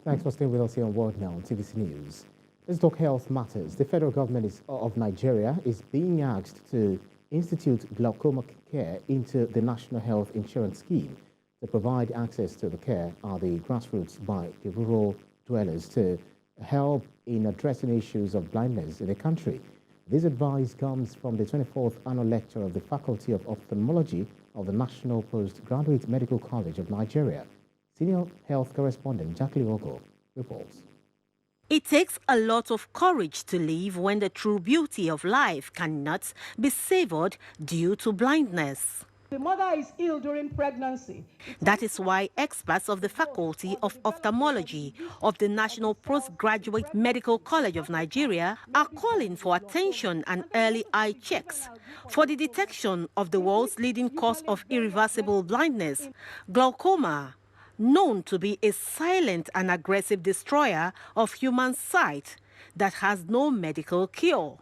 Thanks for staying with us here on World Now on TVC News. Let's talk health matters. The federal government of Nigeria is being asked to institute glaucoma care into the National Health Insurance Scheme to provide access to the care at the grassroots by the rural dwellers to help in addressing issues of blindness in the country. This advice comes from the 24th annual lecture of the Faculty of Ophthalmology of the National Postgraduate Medical College of Nigeria. Senior health correspondent Jackie Ogo reports. It takes a lot of courage to live when the true beauty of life cannot be savored due to blindness. The mother is ill during pregnancy. That is why experts of the Faculty of Ophthalmology of the National Postgraduate Medical College of Nigeria are calling for attention and early eye checks for the detection of the world's leading cause of irreversible blindness, glaucoma, known to be a silent and aggressive destroyer of human sight that has no medical cure.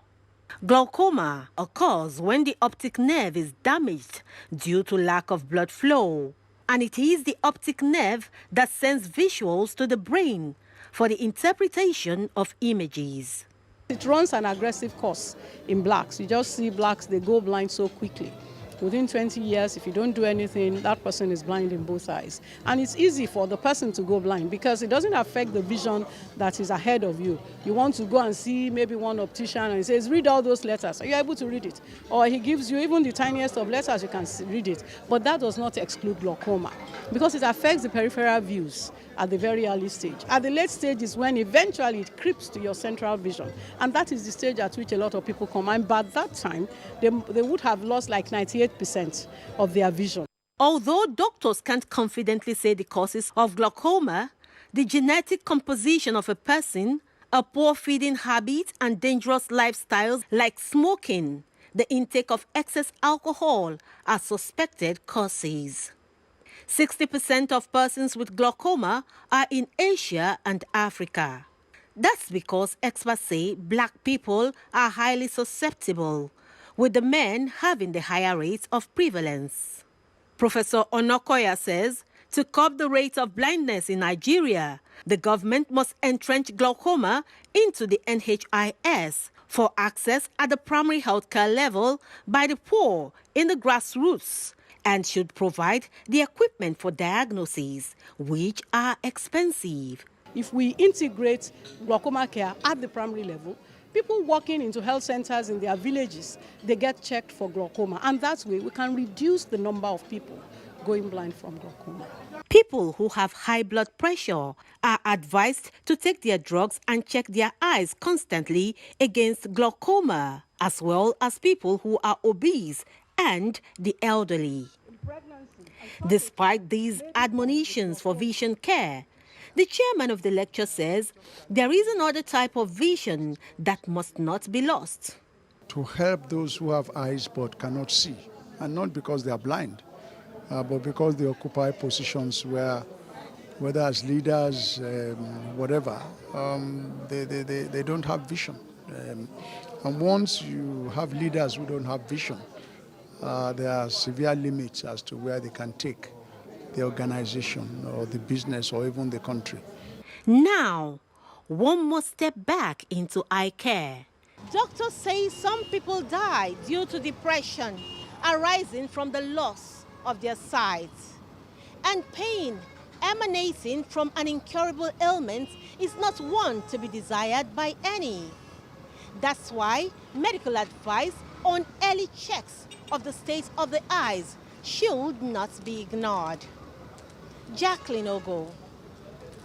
Glaucoma occurs when the optic nerve is damaged due to lack of blood flow, and it is the optic nerve that sends visuals to the brain for the interpretation of images. It runs an aggressive course in blacks. You just see blacks, they go blind so quickly. Within 20 years, if you don't do anything, that person is blind in both eyes. And it's easy for the person to go blind because it doesn't affect the vision that is ahead of you. You want to go and see maybe one optician and he says, read all those letters. Are you able to read it? Or he gives you even the tiniest of letters, you can read it. But that does not exclude glaucoma because it affects the peripheral views at the very early stage. At the late stage is when eventually it creeps to your central vision. And that is the stage at which a lot of people come. And by that time, they would have lost like 98% of their vision. Although doctors can't confidently say the causes of glaucoma, the genetic composition of a person, a poor feeding habit, and dangerous lifestyles like smoking, the intake of excess alcohol are suspected causes. 60% of persons with glaucoma are in Asia and Africa. That's because experts say black people are highly susceptible, with the men having the higher rates of prevalence. Professor Onokoya says to curb the rate of blindness in Nigeria, the government must entrench glaucoma into the NHIS for access at the primary healthcare level by the poor in the grassroots, and should provide the equipment for diagnoses, which are expensive. If we integrate glaucoma care at the primary level, people walking into health centers in their villages, they get checked for glaucoma. And that way, we can reduce the number of people going blind from glaucoma. People who have high blood pressure are advised to take their drugs and check their eyes constantly against glaucoma, as well as people who are obese and the elderly. Despite these admonitions for vision care, the chairman of the lecture says there is another type of vision that must not be lost. To help those who have eyes but cannot see, and not because they are blind, but because they occupy positions where, whether as leaders, whatever, they don't have vision. And once you have leaders who don't have vision, there are severe limits as to where they can take the organization or the business or even the country. Now, one must step back into eye care. Doctors say some people die due to depression arising from the loss of their sight. And pain emanating from an incurable ailment is not one to be desired by any. That's why medical advice on early checks of the state of the eyes should not be ignored. Jacqueline Ogo,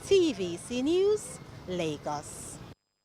TVC News, Lagos.